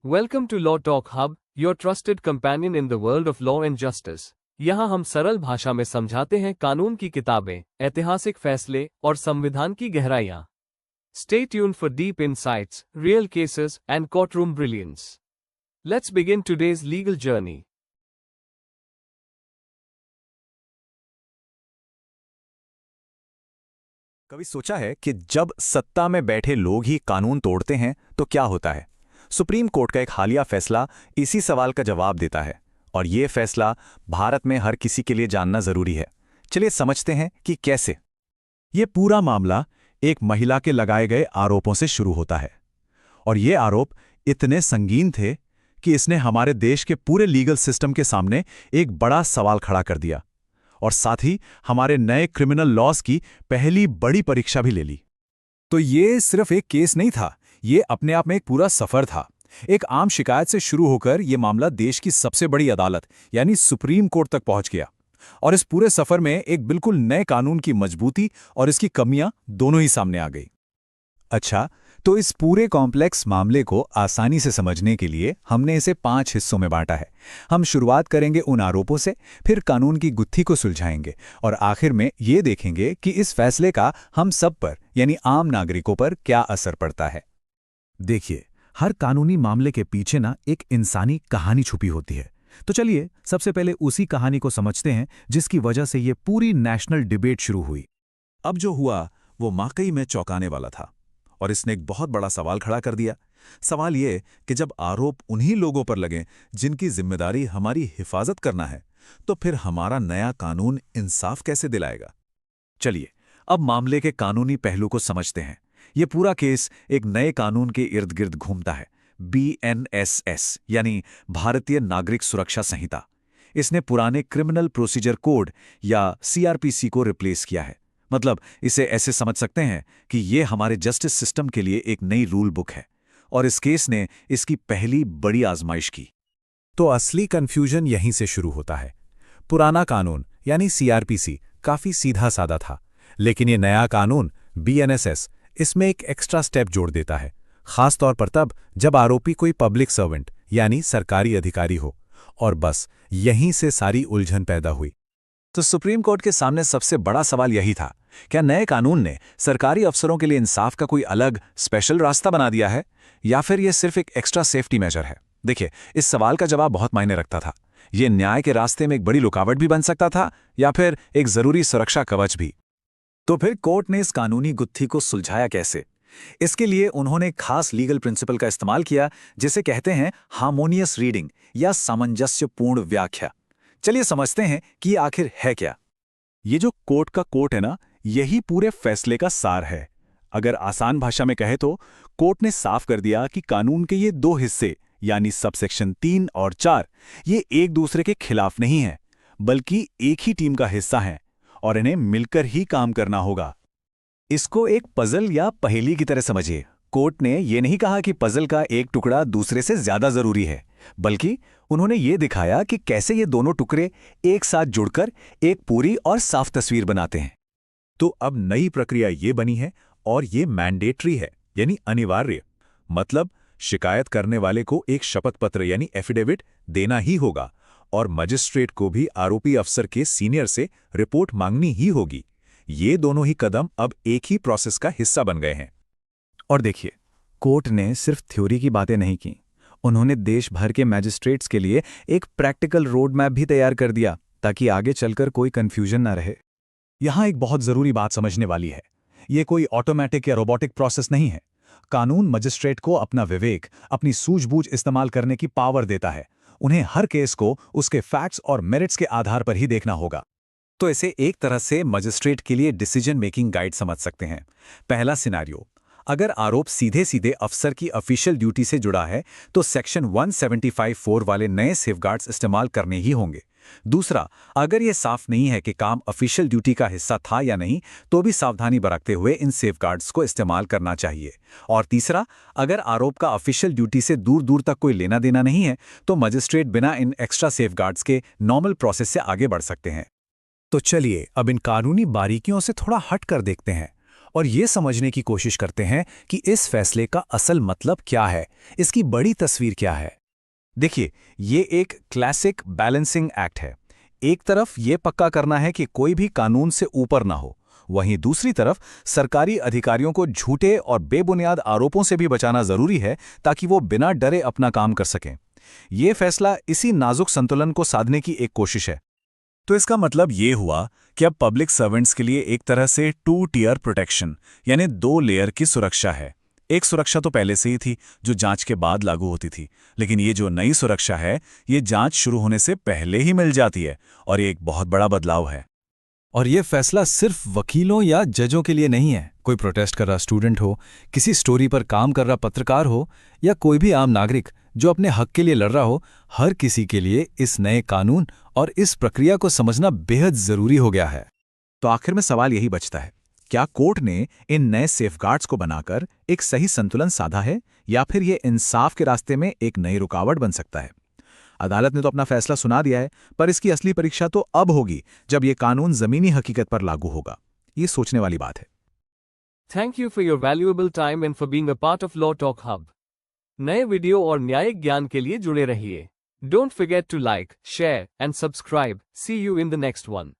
Welcome to Law Talk Hub, your trusted companion in the world of law and justice. यहाँ हम सरल भाषा में समझाते हैं कानून की किताबें, ऐतिहासिक फैसले और संविधान की गहराइयाँ. Stay tuned for deep insights, real cases, and courtroom brilliance. Let's begin today's legal journey. कभी सोचा है कि जब सत्ता में बैठे लोग ही कानून तोड़ते हैं तो क्या होता है? सुप्रीम कोर्ट का एक हालिया फैसला इसी सवाल का जवाब देता है और ये फैसला भारत में हर किसी के लिए जानना जरूरी है. चलिए समझते हैं कि कैसे. ये पूरा मामला एक महिला के लगाए गए आरोपों से शुरू होता है और ये आरोप इतने संगीन थे कि इसने हमारे देश के पूरे लीगल सिस्टम के सामने एक बड़ा सवाल खड़ा कर दिया और साथ ही हमारे नए क्रिमिनल लॉज की पहली बड़ी परीक्षा भी ले ली. तो ये सिर्फ एक केस नहीं था, ये अपने आप में एक पूरा सफर था. एक आम शिकायत से शुरू होकर यह मामला देश की सबसे बड़ी अदालत यानी सुप्रीम कोर्ट तक पहुंच गया और इस पूरे सफर में एक बिल्कुल नए कानून की मजबूती और इसकी कमियां दोनों ही सामने आ गई. अच्छा, तो इस पूरे कॉम्प्लेक्स मामले को आसानी से समझने के लिए हमने इसे 5 हिस्सों में बांटा है. हम शुरुआत करेंगे उन आरोपों से, फिर कानून की गुत्थी को सुलझाएंगे और आखिर में ये देखेंगे कि इस फैसले का हम सब पर यानी आम नागरिकों पर क्या असर पड़ता है. देखिए, हर कानूनी मामले के पीछे ना एक इंसानी कहानी छुपी होती है. तो चलिए सबसे पहले उसी कहानी को समझते हैं जिसकी वजह से ये पूरी नेशनल डिबेट शुरू हुई. अब जो हुआ वो वाकई में चौंकाने वाला था और इसने एक बहुत बड़ा सवाल खड़ा कर दिया. सवाल ये कि जब आरोप उन्हीं लोगों पर लगे जिनकी जिम्मेदारी हमारी हिफाजत करना है, तो फिर हमारा नया कानून इंसाफ कैसे दिलाएगा? चलिए अब मामले के कानूनी पहलू को समझते हैं. ये पूरा केस एक नए कानून के इर्द गिर्द घूमता है, BNSS यानी भारतीय नागरिक सुरक्षा संहिता. इसने पुराने क्रिमिनल प्रोसीजर कोड या CRPC को रिप्लेस किया है. मतलब इसे ऐसे समझ सकते हैं कि ये हमारे जस्टिस सिस्टम के लिए एक नई रूल बुक है और इस केस ने इसकी पहली बड़ी आजमाइश की. तो असली कंफ्यूजन यहीं से शुरू होता है. पुराना कानून यानी CRPC काफी सीधा साधा था, लेकिन ये नया कानून BNSS इसमें एक एक्स्ट्रा स्टेप जोड़ देता है, खासतौर पर तब जब आरोपी कोई पब्लिक सर्वेंट यानी सरकारी अधिकारी हो. और बस यहीं से सारी उलझन पैदा हुई. तो सुप्रीम कोर्ट के सामने सबसे बड़ा सवाल यही था, क्या नए कानून ने सरकारी अफसरों के लिए इंसाफ का कोई अलग स्पेशल रास्ता बना दिया है या फिर यह सिर्फ एक एक्स्ट्रा सेफ्टी मेजर है? देखिए, इस सवाल का जवाब बहुत मायने रखता था. यह न्याय के रास्ते में एक बड़ी रुकावट भी बन सकता था या फिर एक जरूरी सुरक्षा कवच भी. तो फिर कोर्ट ने इस कानूनी गुत्थी को सुलझाया कैसे? इसके लिए उन्होंने एक खास लीगल प्रिंसिपल का इस्तेमाल किया जिसे कहते हैं हार्मोनियस रीडिंग या सामंजस्यपूर्ण व्याख्या. चलिए समझते हैं कि ये आखिर है क्या. ये जो कोर्ट का कोर्ट है ना, यही पूरे फैसले का सार है. अगर आसान भाषा में कहे तो कोर्ट ने साफ कर दिया कि कानून के ये 2 हिस्से यानी सबसेक्शन 3 और 4 ये एक दूसरे के खिलाफ नहीं हैं, बल्कि एक ही टीम का हिस्सा हैं और इन्हें मिलकर ही काम करना होगा. इसको एक पजल या पहेली की तरह समझिए. कोर्ट ने यह नहीं कहा कि पजल का एक टुकड़ा दूसरे से ज्यादा जरूरी है, बल्कि उन्होंने ये दिखाया कि कैसे ये दोनों टुकड़े एक साथ जुड़कर एक पूरी और साफ तस्वीर बनाते हैं. तो अब नई प्रक्रिया ये बनी है और ये मैंडेटरी है यानी अनिवार्य. मतलब शिकायत करने वाले को एक शपथ पत्र यानी एफिडेविट देना ही होगा और मजिस्ट्रेट को भी आरोपी अफसर के सीनियर से रिपोर्ट मांगनी ही होगी. ये दोनों ही कदम अब एक ही प्रोसेस का हिस्सा बन गए हैं. और देखिए, कोर्ट ने सिर्फ थ्योरी की बातें नहीं की, उन्होंने देश भर के मैजिस्ट्रेट्स के लिए एक प्रैक्टिकल रोड मैप भी तैयार कर दिया ताकि आगे चलकर कोई कंफ्यूजन ना रहे. यहां एक बहुत जरूरी बात समझने वाली है. ये कोई ऑटोमेटिक या रोबोटिक प्रोसेस नहीं है. कानून मजिस्ट्रेट को अपना विवेक, अपनी सूझबूझ इस्तेमाल करने की पावर देता है. उन्हें हर केस को उसके फैक्ट्स और मेरिट्स के आधार पर ही देखना होगा. तो इसे एक तरह से मजिस्ट्रेट के लिए डिसीजन मेकिंग गाइड समझ सकते हैं. पहला सिनेरियो, अगर आरोप सीधे सीधे अफसर की ऑफिशियल ड्यूटी से जुड़ा है तो सेक्शन 175(4) वाले नए सेफगार्ड्स इस्तेमाल करने ही होंगे. दूसरा, अगर यह साफ नहीं है कि काम ऑफिशियल ड्यूटी का हिस्सा था या नहीं, तो भी सावधानी बरतते हुए इन सेफगार्ड्स को इस्तेमाल करना चाहिए. और तीसरा, अगर आरोप का ऑफिशियल ड्यूटी से दूर दूर तक कोई लेना देना नहीं है, तो मजिस्ट्रेट बिना इन एक्स्ट्रा सेफगार्ड्स के नॉर्मल प्रोसेस से आगे बढ़ सकते हैं. तो चलिए अब इन कानूनी बारीकियों से थोड़ा हट कर देखते हैं और ये समझने की कोशिश करते हैं कि इस फैसले का असल मतलब क्या है, इसकी बड़ी तस्वीर क्या है। देखिए, ये एक क्लासिक बैलेंसिंग एक्ट है। एक तरफ ये पक्का करना है कि कोई भी कानून से ऊपर ना हो, वहीं दूसरी तरफ सरकारी अधिकारियों को झूठे और बेबुनियाद आरोपों से भी बचाना जरूरी है ताकि वो बिना डरे अपना काम कर सकें। ये फैसला इसी नाजुक संतुलन को साधने की एक कोशिश है। तो इसका मतलब ये हुआ कि अब पब्लिक सर्वेंट्स के लिए एक तरह से 2 टियर प्रोटेक्शन, यानी 2 लेयर की सुरक्षा है। एक सुरक्षा तो पहले से ही थी, जो जांच के बाद लागू होती थी, लेकिन ये जो नई सुरक्षा है, ये जांच शुरू होने से पहले ही मिल जाती है, और ये एक बहुत बड़ा बदलाव है। और ये फैसला सिर्फ वकीलों या जजों के लिए नहीं है। कोई प्रोटेस्ट कर रहा स्टूडेंट हो, किसी स्टोरी पर काम कर रहा पत्रकार हो, या कोई भी आम नागरिक जो अपने हक के लिए लड़ रहा हो, हर किसी के लिए इस नए कानून और इस प्रक्रिया को समझना बेहद जरूरी हो गया है। तो आखिर में सवाल यही बचता है, क्या कोर्ट ने इन नए सेफगार्ड्स को बनाकर एक सही संतुलन साधा है, या फिर ये इंसाफ के रास्ते में एक नई रुकावट बन सकता है? अदालत ने तो अपना फैसला सुना दिया है, पर इसकी असली परीक्षा तो अब होगी जब ये कानून जमीनी हकीकत पर लागू होगा। ये सोचने वाली बात है। Thank you for your valuable time and for being a part of Law Talk Hub. नए वीडियो और न्यायिक ज्ञान के लिए जुड़े रहिए। Don't forget to like, share and subscribe. See you in the next one.